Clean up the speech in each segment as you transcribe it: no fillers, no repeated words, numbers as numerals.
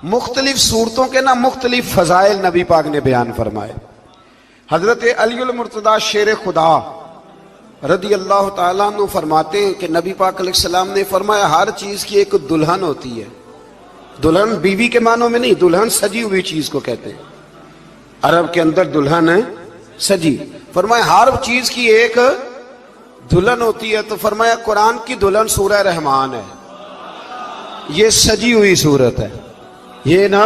مختلف صورتوں کے نا مختلف فضائل نبی پاک نے بیان فرمائے۔ حضرت علی المرتضیٰ شیر خدا رضی اللہ تعالیٰ عنہ فرماتے ہیں کہ نبی پاک علیہ السلام نے فرمایا ہر چیز کی ایک دلہن ہوتی ہے۔ دلہن بیوی کے معنوں میں نہیں، دلہن سجی ہوئی چیز کو کہتے ہیں، عرب کے اندر دلہن ہے سجی۔ فرمایا ہر چیز کی ایک دلہن ہوتی ہے، تو فرمایا قرآن کی دلہن سورہ رحمان ہے، یہ سجی ہوئی صورت ہے یہ نا۔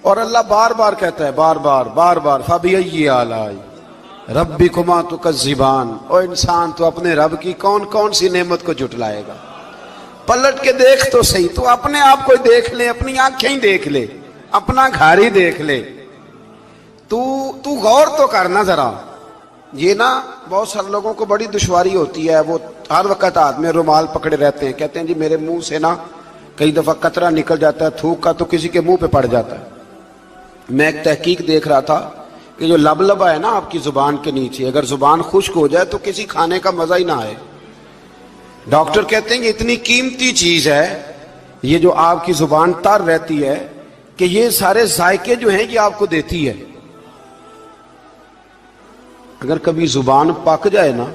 اور اللہ بار بار کہتا ہے، بار بار فَبِأَيِّ آلَاءِ رَبِّكُمَا تُكَذِّبَانِ، او انسان تو اپنے رب کی کون کون سی نعمت کو جھٹلائے گا؟ پلٹ کے دیکھ تو صحیح، تو اپنے آپ کو دیکھ لے، اپنی آنکھیں ہی دیکھ لے، اپنا گھر ہی دیکھ لے، تو غور تو کرنا ذرا۔ یہ نا بہت سارے لوگوں کو بڑی دشواری ہوتی ہے، وہ ہر وقت ہاتھ میں رومال پکڑے رہتے ہیں، کہتے ہیں جی میرے منہ سے نا کئی دفعہ قطرہ نکل جاتا ہے تھوک کا، تو کسی کے منہ پہ پڑ جاتا ہے۔ میں ایک تحقیق دیکھ رہا تھا کہ جو لبلبا ہے نا آپ کی زبان کے نیچے، اگر زبان خشک ہو جائے تو کسی کھانے کا مزہ ہی نہ آئے۔ ڈاکٹر کہتے ہیں کہ اتنی قیمتی چیز ہے یہ جو آپ کی زبان تر رہتی ہے کہ یہ سارے ذائقے جو ہیں یہ آپ کو دیتی ہے۔ اگر کبھی زبان پک جائے نا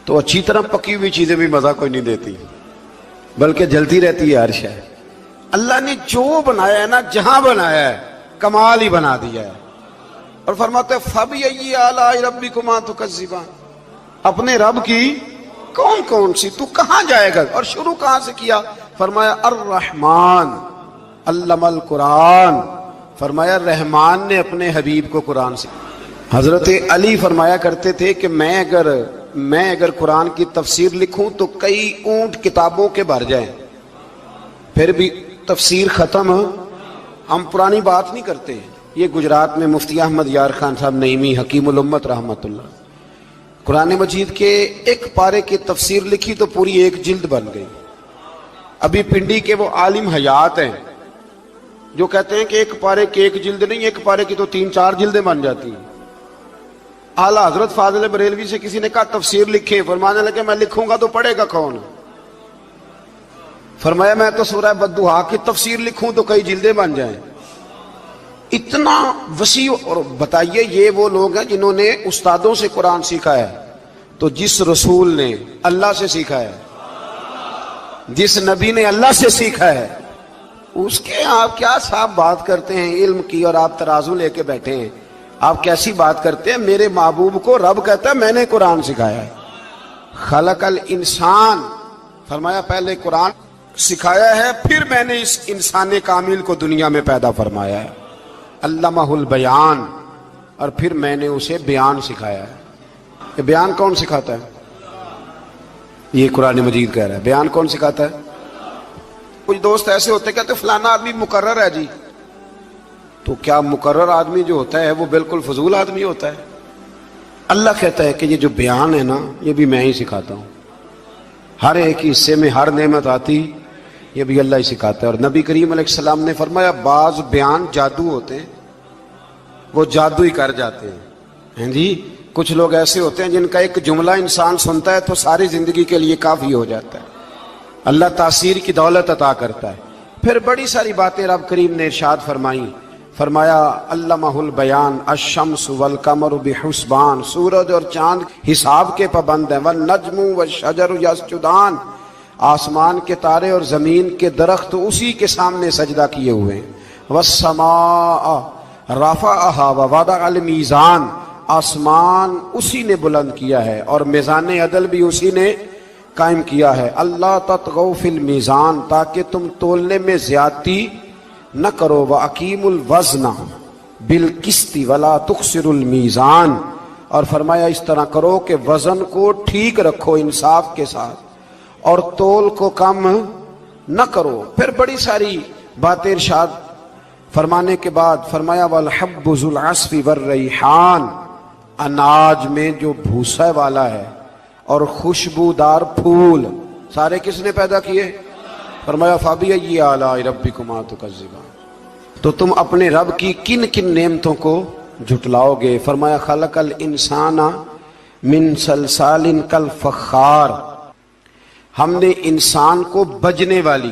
تو اچھی طرح پکی ہوئی چیزیں بھی مزہ کوئی نہیں دیتی، بلکہ جلتی رہتی ہے ہر شے۔ اللہ نے جو بنایا ہے نا، جہاں بنایا ہے کمال ہی بنا دیا ہے۔ اور فرماتے ہیں فَبِأَيِّ آلَاءِ رَبِّكُمَا تُكَذِّبَانِ، اپنے رب کی کون کون سی، تو کہاں جائے گا؟ اور شروع کہاں سے کیا؟ فرمایا الرحمن علم القرآن، فرمایا رحمان نے اپنے حبیب کو قرآن سے۔ حضرت علی فرمایا کرتے تھے کہ میں اگر قرآن کی تفسیر لکھوں تو کئی اونٹ کتابوں کے بھر جائیں، پھر بھی تفسیر ختم ہم پرانی بات نہیں کرتے۔ یہ گجرات میں مفتی احمد یار خان صاحب نعیمی حکیم الامت رحمت اللہ، قرآن مجید کے ایک پارے کی تفسیر لکھی تو پوری ایک جلد بن گئی۔ ابھی پنڈی کے وہ عالم حیات ہیں جو کہتے ہیں کہ ایک پارے کی ایک جلد نہیں، ایک پارے کی تو 3-4 جلدیں بن جاتی ہیں۔ اعلیٰ حضرت فاضل بریلوی سے کسی نے کہا تفسیر لکھیں، فرمانے لگے میں لکھوں گا تو پڑھے گا کون؟ فرمایا میں تو سورہ بددعا کی تفسیر لکھوں تو کئی جلدیں بن جائیں۔ اتنا وسیع۔ اور بتائیے یہ وہ لوگ ہیں جنہوں نے استادوں سے قرآن سیکھا ہے، تو جس رسول نے اللہ سے سیکھا ہے، جس نبی نے اللہ سے سیکھا ہے، اس کے آپ کیا صاحب بات کرتے ہیں علم کی، اور آپ ترازو لے کے بیٹھے ہیں، آپ کیسی بات کرتے ہیں؟ میرے محبوب کو رب کہتا ہے میں نے قرآن سکھایا ہے۔ خلق الانسان، فرمایا پہلے قرآن سکھایا ہے، پھر میں نے اس انسان کامل کو دنیا میں پیدا فرمایا ہے۔ علمہ البیان، اور پھر میں نے اسے بیان سکھایا ہے۔ یہ بیان کون سکھاتا ہے؟ یہ قرآن مجید کہہ رہا ہے بیان کون سکھاتا ہے؟ کچھ دوست ایسے ہوتے کہتے فلانا آدمی مقرر ہے جی، تو کیا مقرر آدمی جو ہوتا ہے وہ بالکل فضول آدمی ہوتا ہے؟ اللہ کہتا ہے کہ یہ جو بیان ہے نا یہ بھی میں ہی سکھاتا ہوں، ہر ایک حصے میں ہر نعمت آتی یہ بھی اللہ ہی سکھاتا ہے۔ اور نبی کریم علیہ السلام نے فرمایا بعض بیان جادو ہوتے ہیں، وہ جادو ہی کر جاتے ہیں جی۔ کچھ لوگ ایسے ہوتے ہیں جن کا ایک جملہ انسان سنتا ہے تو ساری زندگی کے لیے کافی ہو جاتا ہے، اللہ تاثیر کی دولت عطا کرتا ہے۔ پھر بڑی ساری باتیں رب کریم نے ارشاد فرمائیں، فرمایا علمہ البیان الشمس والقمر بحسبان، سورج اور چاند حساب کے پابند ہیں، والنجم والشجر یسجدان، آسمان کے تارے اور زمین کے درخت اسی کے سامنے سجدہ کیے ہوئے ہیں، والسماء رفعها ووضع المیزان، آسمان اسی نے بلند کیا ہے اور میزان عدل بھی اسی نے قائم کیا ہے، اللہ تطغوا فی المیزان، تاکہ تم تولنے میں زیادتی نہ کرو، وَأَقِیمُوا الْوَزْنَ بِالْقِسْطِ وَلَا تُخْسِرُوا الْمِیزَانَ، اور فرمایا اس طرح کرو کہ وزن کو ٹھیک رکھو انصاف کے ساتھ اور تول کو کم نہ کرو۔ پھر بڑی ساری باتیں ارشاد فرمانے کے بعد فرمایا وَالْحَبُّ ذُو الْعَصْفِ وَالرَّیحَانُ، اناج میں جو بھوسا والا ہے اور خوشبودار پھول سارے کس نے پیدا کیے؟ فرمایا فَبِأَيِّ آلَاءِ رَبِّكُمَا تُكَذِّبَانِ، تو تم اپنے رب کی کن کن نعمتوں کو جھٹلاؤ گے؟ فرمایا خلق الانسان من صلصال کالفخار، ہم نے انسان کو بجنے والی